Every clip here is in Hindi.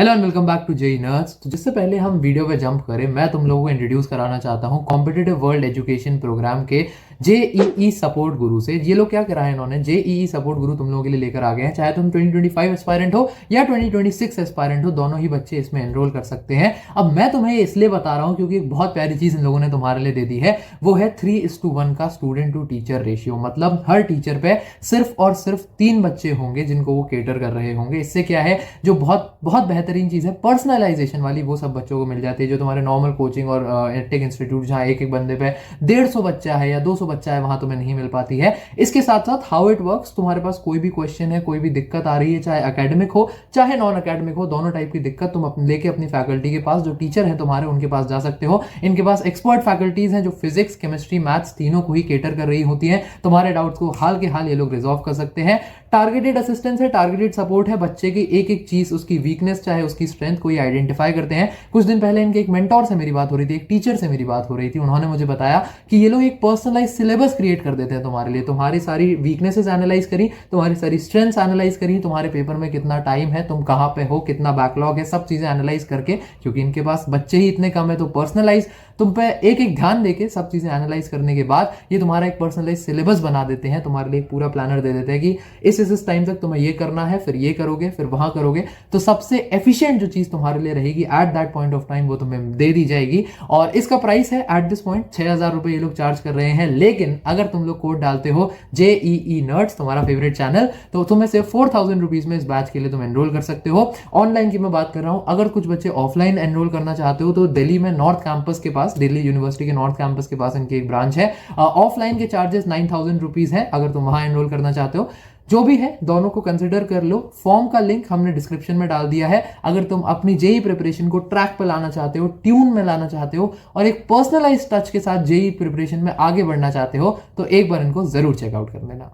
Hello and welcome back to JEE Nerds. तो जिससे पहले हम वीडियो पे जंप करें, मैं तुम लोगों को इंट्रोड्यूस कराना चाहता हूँ कॉम्पिटिटिव वर्ल्ड एजुकेशन प्रोग्राम के जेईई सपोर्ट गुरु से। ये लोग क्या करा है, इन्होंने जेईई सपोर्ट गुरु तुम लोगों के लिए लेकर आ गए हैं। चाहे तुम 2025 एस्पायरेंट हो या 2026 एस्पायरेंट हो, दोनों ही बच्चे इसमें एनरोल कर सकते हैं। अब मैं तुम्हें इसलिए बता रहा हूँ क्योंकि एक बहुत प्यारी चीज इन लोगों ने तुम्हारे लिए दे दी है, वो है 3:1 का स्टूडेंट टू टीचर रेशियो। मतलब हर टीचर पे सिर्फ और सिर्फ 3 बच्चे होंगे जिनको वो केटर कर रहे होंगे। इससे क्या है, जो बहुत बहुत बेहतरीन चीज है, पर्सनलाइजेशन वाली, वो सब बच्चों को मिल जाती है। जो तुम्हारे नॉर्मल कोचिंग और एडटेक इंस्टीट्यूट जहां एक एक बंदे पे 150 बच्चा है या 200 बच्चा है, वहां तुम्हें नहीं मिल पाती है। इसके साथ साथ हाउ इट वर्क्स, तुम्हारे पास कोई भी क्वेश्चन है, कोई भी दिक्कत आ रही है, चाहे एकेडमिक हो चाहे नॉन एकेडमिक हो, दोनों टाइप की दिक्कत तुम लेके अपनी फैकल्टी के पास, जो टीचर है तुम्हारे, उनके पास जा सकते हो। इनके पास एक्सपर्ट फैकल्टीज हैं जो फिजिक्स केमिस्ट्री मैथ्स तीनों को ही केटर कर रही होती हैं। तुम्हारे डाउट्स को हाल के हाल ये लोग रिजॉल्व कर सकते हैं। टारगेटेड असिस्टेंस है, टारगेटेड सपोर्ट है। बच्चे की एक एक चीज, उसकी वीकनेस चाहे उसकी स्ट्रेंथ को आइडेंटिफाई करते हैं। कुछ दिन पहले इनके एक मेंटोर से मेरी बात हो रही थी, एक टीचर से मेरी बात हो रही थी। उन्होंने मुझे बताया कि ये लोग एक पर्सनलाइज सिलेबस क्रिएट कर देते हैं तुम्हारे लिए। तुम्हारी सारी वीकनेसेस एनालाइज करी, तुम्हारी सारी स्ट्रेंथ्स एनालाइज करी, तुम्हारे पेपर में कितना टाइम है, तुम कहां पे हो, कितना बैकलॉग है, सब चीजें एनालाइज करके, क्योंकि इनके पास बच्चे ही इतने कम है तो पर्सनलाइज तुम पे एक एक ध्यान देके सब चीजें एनालाइज करने के बाद ये तुम्हारा एक पर्सनलाइज सिलेबस बना देते हैं। तुम्हारे लिए एक पूरा प्लानर दे देते हैं कि इस टाइम तक तुम्हें ये करना है, फिर ये करोगे, फिर वहां करोगे। तो सबसे एफिशिएंट जो चीज तुम्हारे लिए रहेगी at that point of time, वो तुम्हें दे दी जाएगी। और इसका प्राइस है एट दिस पॉइंट 6,000 रुपए ये लोग चार्ज कर रहे हैं। लेकिन अगर तुम लोग कोड डालते हो जेईई नर्ड्स, तुम्हारा फेवरेट चैनल, तो तुम्हें सिर्फ 4,000 रुपीज में इस बैच के लिए तुम एनरोल कर सकते हो। ऑनलाइन की मैं बात कर रहा हूं। अगर कुछ बच्चे ऑफलाइन एनरोल करना चाहते हो तो दिल्ली में नॉर्थ कैंपस के पास, दिल्ली यूनिवर्सिटी के नॉर्थ कैंपस के पास इनकी एक ब्रांच है। ऑफलाइन के चार्जेस 9,000 रुपीज है अगर तुम वहां एनरोल करना चाहते हो। जो भी है, दोनों को कंसिडर कर लो। फॉर्म का लिंक हमने डिस्क्रिप्शन में डाल दिया है। अगर तुम अपनी जेई प्रिपरेशन को ट्रैक पर लाना चाहते हो, ट्यून में लाना चाहते हो और एक पर्सनलाइज टच के साथ जेई प्रिपरेशन में आगे बढ़ना चाहते हो, तो एक बार इनको जरूर चेकआउट कर लेना।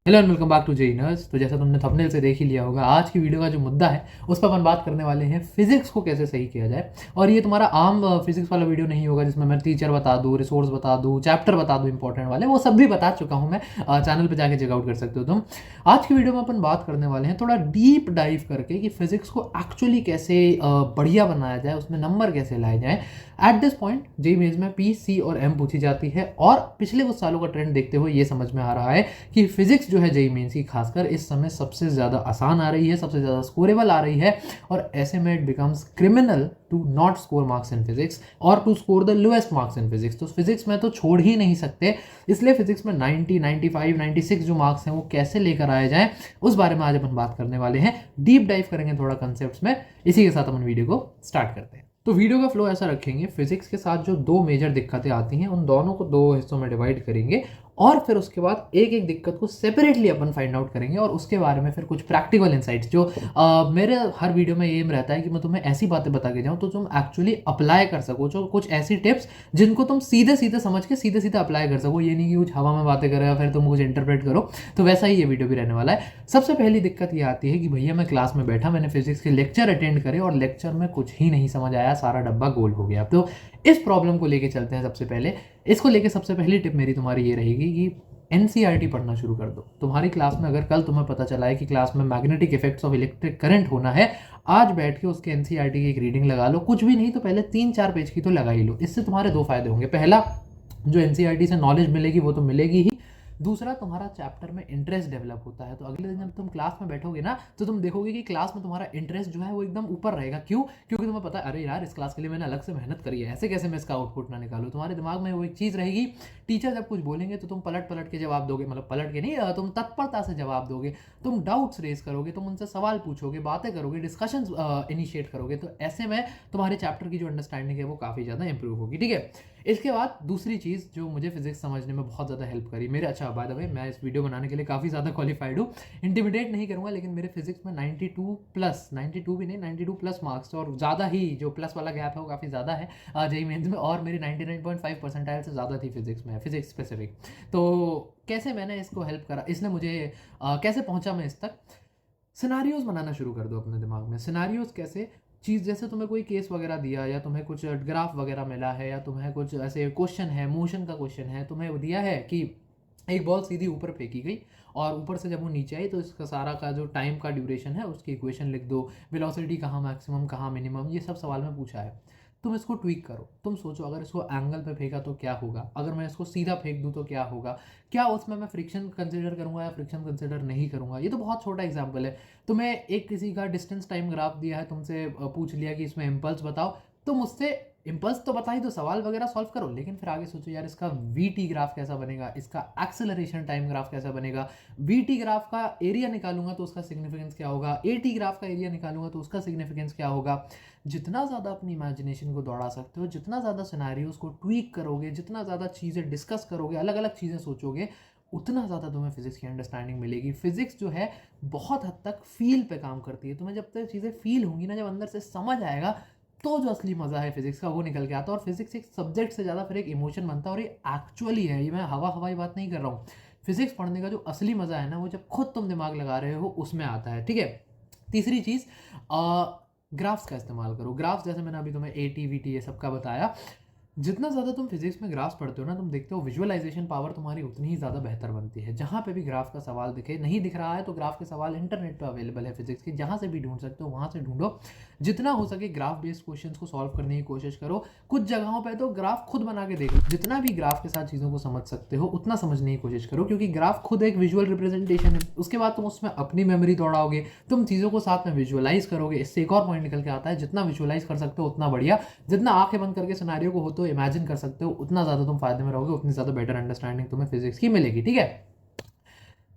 Hello and welcome back to JEE Nerds. तो जैसा तुमने थंबनेल से देख ही लिया होगा, आज की वीडियो का जो मुद्दा है उस पर अपन बात करने वाले हैं फिजिक्स को कैसे सही किया जाए। और ये तुम्हारा आम फिजिक्स वाला वीडियो नहीं होगा जिसमें मैं टीचर बता दूं, रिसोर्स बता दूं, चैप्टर बता दूं इंपॉर्टेंट वाले, वो सब भी बता चुका हूं मैं। चैनल पर जाके चेकआउट कर सकते हो तुम। आज की वीडियो में अपन बात करने वाले हैं थोड़ा डीप डाइव करके कि फिजिक्स को एक्चुअली कैसे बढ़िया बनाया जाए, उसमें नंबर कैसे लाए जाए। At this point JEE mains में पी, सी और एम पूछी जाती है। और पिछले कुछ सालों का ट्रेंड देखते हुए ये समझ में आ रहा है कि फिजिक्स जो है जेई मेंस की खासकर इस समय सबसे ज्यादा आसान आ रही है, सबसे ज्यादा स्कोरेबल आ रही है। और ऐसे में it becomes criminal to not score marks in physics और to score the lowest marks in physics. तो फिजिक्स में तो छोड़ ही नहीं सकते। इसलिए फिजिक्स में 90, 95, 96 जो मार्क्स हैं वो कैसे लेकर आए जाएं, उस बारे में आज अपन बात करने वाले हैं। डीप डाइव करेंगे थोड़ा कंसेप्ट्स में। इसी के साथ अपन वीडियो को स्टार्ट करते हैं। तो वीडियो का फ्लो ऐसा रखेंगे, फिजिक्स के साथ जो दो मेजर दिक्कतें आती हैं उन दोनों को दो हिस्सों में डिवाइड करेंगे और फिर उसके बाद एक एक दिक्कत को सेपरेटली अपन फाइंड आउट करेंगे और उसके बारे में फिर कुछ प्रैक्टिकल इंसाइट्स जो मेरे हर वीडियो में एम रहता है कि मैं तुम्हें ऐसी बातें बता के जाऊं तो तुम एक्चुअली अप्लाई कर सको, जो कुछ ऐसी टिप्स जिनको तुम सीधे सीधे समझ के सीधे सीधे अप्लाई कर सको। ये नहीं कि कुछ हवा में बातें करो या फिर तुम कुछ इंटरप्रेट करो। तो वैसा ही ये वीडियो भी रहने वाला है। सबसे पहली दिक्कत ये आती है कि भैया मैं क्लास में बैठा, मैंने फिजिक्स के लेक्चर अटेंड करे और लेक्चर में कुछ ही नहीं समझ आया, सारा डब्बा गोल हो गया। तो इस प्रॉब्लम को लेके चलते हैं। सबसे पहले इसको लेके सबसे पहली टिप मेरी तुम्हारी ये रहेगी कि एनसीईआरटी पढ़ना शुरू कर दो। तुम्हारी क्लास में अगर कल तुम्हें पता चला है कि क्लास में magnetic effects of electric current होना है, आज बैठ के उसके एनसीईआरटी की एक रीडिंग लगा लो। कुछ भी नहीं तो पहले 3-4 पेज की तो लगा ही लो। इससे तुम्हारे दो फायदे होंगे। पहला, जो एनसीईआरटी से नॉलेज मिलेगी वो तो मिलेगी ही। दूसरा, तुम्हारा चैप्टर में इंटरेस्ट डेवलप होता है। तो अगले दिन जब तुम क्लास में बैठोगे ना, तो तुम देखोगे कि क्लास में तुम्हारा इंटरेस्ट जो है वो एकदम ऊपर रहेगा। क्यों? क्योंकि तुम्हें पता है, अरे यार इस क्लास के लिए मैंने अलग से मेहनत करी है, ऐसे कैसे मैं इसका आउटपुट ना निकालूं। तुम्हारे दिमाग में वो एक चीज़ रहेगी। टीचर जब कुछ बोलेंगे तो तुम पलट पलट के जवाब दोगे, मतलब पलट के नहीं, तुम तत्परता से जवाब दोगे, तुम डाउट्स रेज करोगे, तुम उनसे सवाल पूछोगे, बातें करोगे, डिस्कशन इनिशिएट करोगे। तो ऐसे में तुम्हारे चैप्टर की जो अंडरस्टैंडिंग है वो काफ़ी ज़्यादा इंप्रूव होगी। ठीक है। इसके बाद दूसरी चीज़ जो मुझे फिजिक्स समझने में बहुत ज़्यादा हेल्प करी मेरे, अच्छा बाय द वे मैं इस वीडियो बनाने के लिए काफ़ी ज़्यादा क्वालिफाइड हूँ, इंटिमिडेट नहीं करूँगा, लेकिन मेरे फिजिक्स में 92 प्लस, 92 भी नहीं 92 प्लस मार्क्स, और ज़्यादा ही जो प्लस वाला गैप है वो काफ़ी ज़्यादा है जेई मेंस में। और मेरी 99.5 परसेंटाइल से ज़्यादा थी फिजिक्स में, फिजिक्स स्पेसिफिक। तो कैसे मैंने इसको हेल्प करा, इसने मुझे कैसे पहुँचा मैं इस तक। सिनारियोज बनाना शुरू कर दो अपने दिमाग में। सिनारियोज कैसे? चीज़ जैसे तुम्हें कोई केस वगैरह दिया या तुम्हें कुछ ग्राफ वगैरह मिला है या तुम्हें कुछ ऐसे क्वेश्चन है, मोशन का क्वेश्चन है, तुम्हें दिया है कि एक बॉल सीधी ऊपर फेंकी गई और ऊपर से जब वो नीचे आई तो इसका सारा का जो टाइम का ड्यूरेशन है उसकी इक्वेशन लिख दो, वेलोसिटी कहाँ मैक्सिमम कहाँ मिनिमम, ये सब सवाल में पूछा है। तुम इसको ट्वीक करो, तुम सोचो अगर इसको एंगल पे फेंका तो क्या होगा, अगर मैं इसको सीधा फेंक दूँ तो क्या होगा, क्या उसमें मैं फ्रिक्शन कंसिडर करूंगा या फ्रिक्शन कंसिडर नहीं करूंगा। ये तो बहुत छोटा एग्जाम्पल है। तुम्हें एक किसी का डिस्टेंस टाइम ग्राफ दिया है, तुमसे पूछ लिया कि इसमें इम्पल्स बताओ, तुम उससे इम्पल्स तो बता ही दो, सवाल वगैरह सॉल्व करो, लेकिन फिर आगे सोचो यार इसका वी टी ग्राफ कैसा बनेगा, इसका एक्सेलरेशन टाइम ग्राफ कैसा बनेगा, वी टी ग्राफ का एरिया निकालूंगा तो उसका सिग्निफिकेंस क्या होगा, ए टी ग्राफ का एरिया निकालूंगा तो उसका सिग्निफिकेंस क्या होगा। जितना ज़्यादा अपनी इमेजिनेशन को दौड़ा सकते हो, जितना ज़्यादा सिनेरियोज को ट्वीक करोगे, जितना ज़्यादा चीज़ें डिस्कस करोगे, अलग अलग चीज़ें सोचोगे, उतना ज़्यादा तुम्हें फिजिक्स की अंडरस्टैंडिंग मिलेगी। फिजिक्स जो है बहुत हद तक फील पे काम करती है। तुम्हें जब तक चीज़ें फील होंगी ना, जब अंदर से समझ आएगा, तो जो असली मज़ा है फिजिक्स का वो निकल के आता है। और फिजिक्स एक सब्जेक्ट से ज़्यादा फिर एक इमोशन बनता है, और ये एक्चुअली है, ये मैं हवा हवाई बात नहीं कर रहा हूँ। फिजिक्स पढ़ने का जो असली मज़ा है ना, वो जब खुद तुम दिमाग लगा रहे हो उसमें आता है। ठीक है। तीसरी चीज़, ग्राफ्स का इस्तेमाल करो। ग्राफ्स जैसे मैंने अभी तुम्हें ए टी वी टी ये सब का बताया, जितना ज़्यादा तुम फिजिक्स में ग्राफ्स पढ़ते हो ना, तुम देखते हो विजुअलाइजेशन पावर तुम्हारी उतनी ही ज़्यादा बेहतर बनती है। जहाँ पे भी ग्राफ का सवाल दिखे, नहीं दिख रहा है तो ग्राफ के सवाल इंटरनेट पे अवेलेबल है फिजिक्स के, जहाँ से भी ढूंढ सकते हो वहाँ से ढूंढो। जितना हो सके ग्राफ बेस्ड क्वेश्चंस को सॉल्व करने की कोशिश करो। कुछ जगहों पे तो ग्राफ खुद बना के देखो, जितना भी ग्राफ के साथ चीज़ों को समझ सकते हो उतना समझने की कोशिश करो, क्योंकि ग्राफ खुद एक विजुअल रिप्रेजेंटेशन है। उसके बाद तुम उसमें अपनी मेमोरी दौड़ाओगे, तुम चीज़ों को साथ में विजुअलाइज करोगे। इससे एक और पॉइंट निकल के आता है, जितना विजुअलाइज कर सकते हो उतना बढ़िया, जितना आंखें बंद करके सिनेरियो को हो तो इमेजिन कर सकते हो, उतना ज़्यादा तुम फायदे में रहोगे, उतनी ज़्यादा बेटर अंडरस्टैंडिंग तुम्हें फिजिक्स की मिलेगी। ठीक है।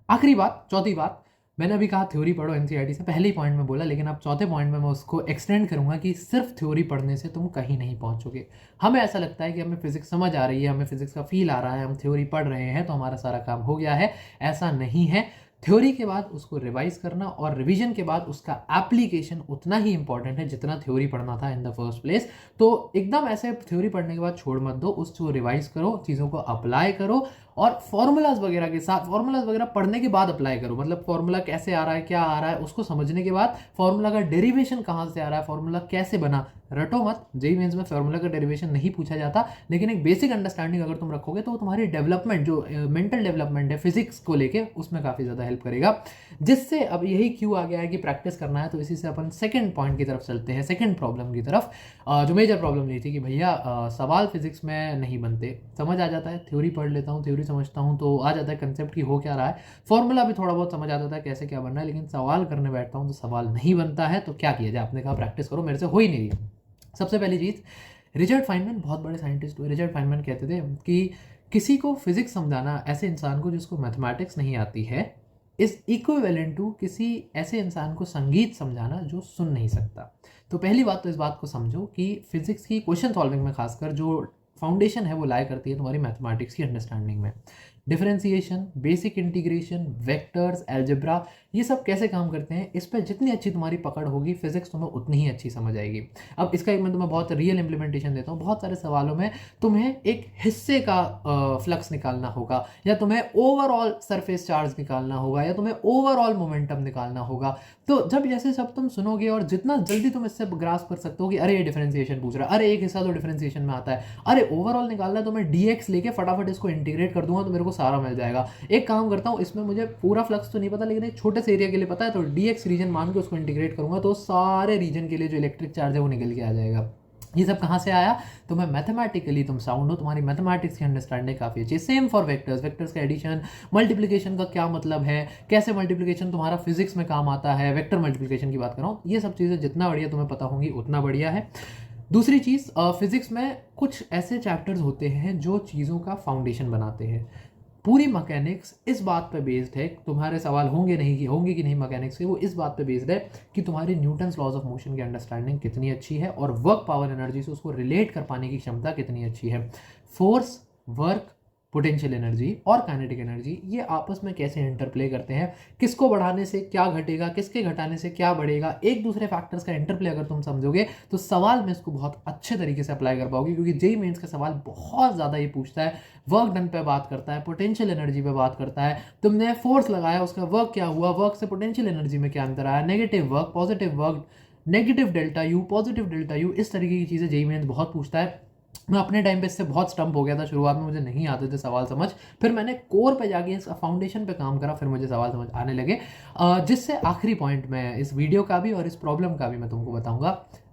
आखिरी बात, चौथी बात, मैंने अभी कहा थ्योरी पढ़ो एनसीईआरटी से, पहले ही पॉइंट में बोला, लेकिन अब चौथे पॉइंट में मैं उसको एक्सटेंड करूंगा कि सिर्फ थ्योरी पढ़ने से तुम कहीं नहीं पहुंचोगे। हमें ऐसा लगता है कि हमें फिजिक्स समझ आ रही है, हमें फिजिक्स का फील आ रहा है, हम थ्योरी पढ़ रहे हैं तो हमारा सारा काम हो गया है। ऐसा नहीं है। थ्योरी के बाद उसको रिवाइज करना और रिवीजन के बाद उसका एप्लीकेशन उतना ही इंपॉर्टेंट है जितना थ्योरी पढ़ना था इन द फर्स्ट प्लेस। तो एकदम ऐसे थ्योरी पढ़ने के बाद छोड़ मत दो, उसको रिवाइज करो, चीज़ों को अप्लाई करो, और फॉर्मूलाज वगैरह के साथ, फॉर्मूलाज वगैरह पढ़ने के बाद अप्लाई करो। मतलब फॉर्मूला कैसे आ रहा है, क्या आ रहा है, उसको समझने के बाद फॉर्मूला का डेरिवेशन कहाँ से आ रहा है, फॉर्मूला कैसे बना, रटो मत। जेईई मेंस में फॉर्मूला का डेरिवेशन नहीं पूछा जाता, लेकिन एक बेसिक अंडरस्टैंडिंग अगर तुम रखोगे तो तुम्हारी डेवलपमेंट, जो मेंटल डेवलपमेंट है फिजिक्स को लेके, उसमें काफ़ी ज़्यादा हेल्प करेगा। जिससे अब यही क्यों आ गया है कि प्रैक्टिस करना है, तो इसी से अपन सेकंड पॉइंट की तरफ चलते हैं, सेकंड प्रॉब्लम की तरफ। जो मेजर प्रॉब्लम नहीं थी कि भैया सवाल फिजिक्स में नहीं बनते, समझ आ जाता है, थ्योरी पढ़ लेता हूँ, थ्योरी समझता हूँ तो आ जाता है कंसेप्ट की हो क्या रहा है, फॉर्मूला भी थोड़ा बहुत समझ आता है कैसे क्या बनना है, लेकिन सवाल करने बैठता हूँ तो सवाल नहीं बनता है। तो क्या किया जाए? आपने कहा प्रैक्टिस करो, मेरे से हो ही नहीं रही। सबसे पहली चीज़, रिचर्ड फाइनमैन बहुत बड़े साइंटिस्ट हुए। रिचर्ड फाइनमैन कहते थे कि किसी को फिजिक्स समझाना ऐसे इंसान को जिसको मैथमेटिक्स नहीं आती है इज इक्विवेलेंट टू किसी ऐसे इंसान को संगीत समझाना जो सुन नहीं सकता। तो पहली बात तो इस बात को समझो कि फिजिक्स की क्वेश्चन सॉल्विंग में खासकर जो फाउंडेशन है वो लाया करती है तुम्हारी मैथमेटिक्स की अंडरस्टैंडिंग में। Differentiation, basic integration, vectors, algebra, ये सब कैसे काम करते हैं, इस पर जितनी अच्छी तुम्हारी पकड़ होगी फिजिक्स तुम्हें उतनी ही अच्छी समझ आएगी। अब इसका एक मैं तुम्हें बहुत रियल इंप्लीमेंटेशन देता हूँ। बहुत सारे सवालों में तुम्हें एक हिस्से का फ्लक्स निकालना होगा, या तुम्हें ओवरऑल सरफेस चार्ज निकालना होगा, या तुम्हें ओवरऑल मोमेंटम निकालना होगा। तो जब जैसे सब तुम सुनोगे और जितना जल्दी तुम इससे ग्रास्प कर सकते हो कि अरे ये डिफरेंशिएशन पूछ रहा है, अरे एक हिस्सा तो डिफरेंशिएशन में आता है, अरे ओवरऑल निकालना है तो मैं डीएक्स लेके फटाफट इसको इंटीग्रेट कर दूंगा तो मेरे को सारा मिल जाएगा। एक काम करता हूँ, इसमें मुझे पूरा फ्लक्स तो नहीं पता लेकिन एक छोटे से एरिया के लिए पता है, तो डीएक्स रीजन मान के उसको इंटीग्रेट करूंगा तो सारे रीजन के लिए जो इलेक्ट्रिक चार्ज है वो निकल के आ जाएगा। ये सब कहाँ से आया? तो मैं मैथमेटिकली तुम साउंड हो, तुम्हारी मैथमेटिक्स की अंडरस्टैंडिंग काफ़ी अच्छी है। सेम फॉर वेक्टर्स, वेक्टर्स का एडिशन, मल्टीप्लिकेशन का क्या मतलब है, कैसे मल्टीप्लिकेशन तुम्हारा फिजिक्स में काम आता है, वेक्टर मल्टीप्लिकेशन की बात कर रहा हूँ। ये सब चीज़ें जितना बढ़िया तुम्हें पता होंगी उतना बढ़िया है। दूसरी चीज़, फिजिक्स में कुछ ऐसे चैप्टर्स होते हैं जो चीज़ों का फाउंडेशन बनाते हैं। पूरी मैकेनिक्स इस बात पे बेस्ड है, तुम्हारे सवाल होंगे नहीं कि होंगे कि नहीं मैकेनिक्स के, वो इस बात पे बेस्ड है कि तुम्हारी न्यूटन्स लॉज ऑफ मोशन की अंडरस्टैंडिंग कितनी अच्छी है और वर्क पावर एनर्जी से उसको रिलेट कर पाने की क्षमता कितनी अच्छी है। फोर्स, वर्क, पोटेंशियल एनर्जी और काइनेटिक एनर्जी ये आपस में कैसे इंटरप्ले करते हैं, किसको बढ़ाने से क्या घटेगा, किसके घटाने से क्या बढ़ेगा, एक दूसरे फैक्टर्स का इंटरप्ले अगर तुम समझोगे तो सवाल में इसको बहुत अच्छे तरीके से अप्लाई कर पाओगे। क्योंकि जेईई मेंस का सवाल बहुत ज़्यादा ये पूछता है, वर्क डन पे बात करता है, पोटेंशियल एनर्जी पे बात करता है, तुमने फोर्स लगाया उसका वर्क क्या हुआ, वर्क से पोटेंशियल एनर्जी में क्या अंतर आया, negative work, positive work, negative delta U, positive delta U, इस तरीके की चीज़ें जेईई मेंस बहुत पूछता है। मैं अपने टाइम पे इससे बहुत स्टम्प हो गया था, शुरुआत में मुझे नहीं आते थे सवाल समझ, फिर मैंने कोर पे जाके इस फाउंडेशन पे काम करा, फिर मुझे सवाल समझ आने लगे। जिससे आखिरी पॉइंट मैं इस वीडियो का भी और इस प्रॉब्लम का भी मैं तुमको बताऊंगा,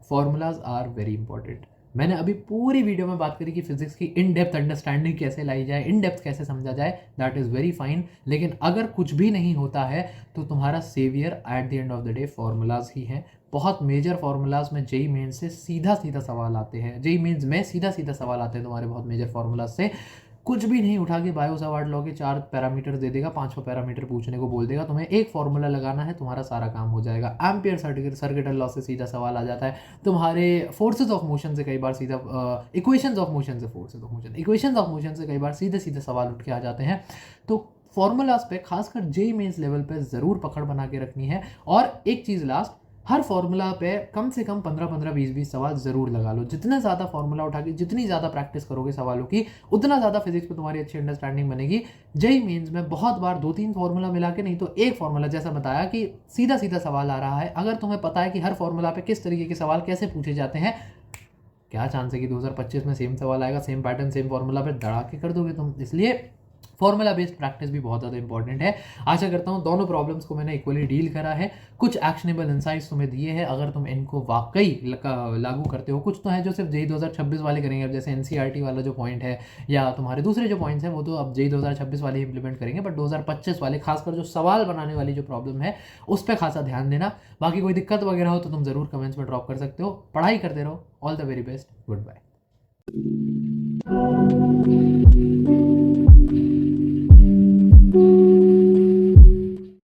फॉर्मूलाज आर वेरी इंपॉर्टेंट। मैंने अभी पूरी वीडियो में बात करी कि फिजिक्स की इन डेप्थ अंडरस्टैंडिंग कैसे लाई जाए, इन डेप्थ कैसे समझा जाए, दैट इज़ वेरी फाइन। लेकिन अगर कुछ भी नहीं होता है तो तुम्हारा saviour at the end of the day formulas ही हैं। बहुत मेजर फार्मूलाज में जेई मेंस से सीधा सीधा सवाल आते हैं, जेई मेंस में सीधा सीधा सवाल आते हैं तुम्हारे बहुत मेजर फार्मूलाज से। कुछ भी नहीं उठा के बायो सवार्ड लॉ के 4 पैरामीटर दे देगा, 5वां पैरामीटर पूछने को बोल देगा, तुम्हें एक फॉर्मूला लगाना है, तुम्हारा सारा काम हो जाएगा। एम्पियर सर्किटल लॉ से सीधा सवाल आ जाता है, तुम्हारे फोर्सेज ऑफ मोशन से कई बार सीधा इक्वेशंस ऑफ मोशन से forces of motion equations of motion से कई बार सीधे सीधे सवाल उठ के आ जाते हैं। तो फॉर्मूलाज पे खासकर जेई मेंस लेवल पे ज़रूर पकड़ बना के रखनी है। और एक चीज़ लास्ट, हर फॉर्मूला पे कम से कम 15-15, 20-20 सवाल ज़रूर लगा लो। जितने ज़्यादा फॉर्मूला उठा के जितनी ज़्यादा प्रैक्टिस करोगे सवालों की, उतना ज़्यादा फिजिक्स पे तुम्हारी अच्छी अंडरस्टैंडिंग बनेगी। जेई मेंस में बहुत बार 2-3 फॉर्मूला मिला के, नहीं तो एक फॉर्मूला, जैसा बताया कि सीधा सीधा सवाल आ रहा है, अगर तुम्हें पता है कि हर फॉर्मूला पे किस तरीके के सवाल कैसे पूछे जाते हैं, क्या चांस है कि 2025 में सेम सवाल आएगा, सेम पैटर्न, सेम फॉर्मूला पे दड़ा के कर दोगे तुम। इसलिए फॉर्मूला बेस्ड प्रैक्टिस भी बहुत ज़्यादा इंपॉर्टेंट है। आशा करता हूँ दोनों प्रॉब्लम्स को मैंने इक्वली डील करा है, कुछ एक्शनेबल इंसाइट्स तुम्हें दिए हैं। अगर तुम इनको वाकई लागू करते हो, कुछ तो है जो सिर्फ जेई 2026 वाले करेंगे, अब जैसे एनसीईआरटी वाला जो पॉइंट है या तुम्हारे दूसरे जो पॉइंट्स हैं वो तो अब जेई 2026 वाले इंप्लीमेंट करेंगे, बट 2025 वाले खासकर जो सवाल बनाने वाली जो प्रॉब्लम है उस पर खासा ध्यान देना। बाकी कोई दिक्कत वगैरह हो तो तुम ज़रूर कमेंट्स में ड्रॉप कर सकते हो। पढ़ाई करते रहो। All the very best. Good bye.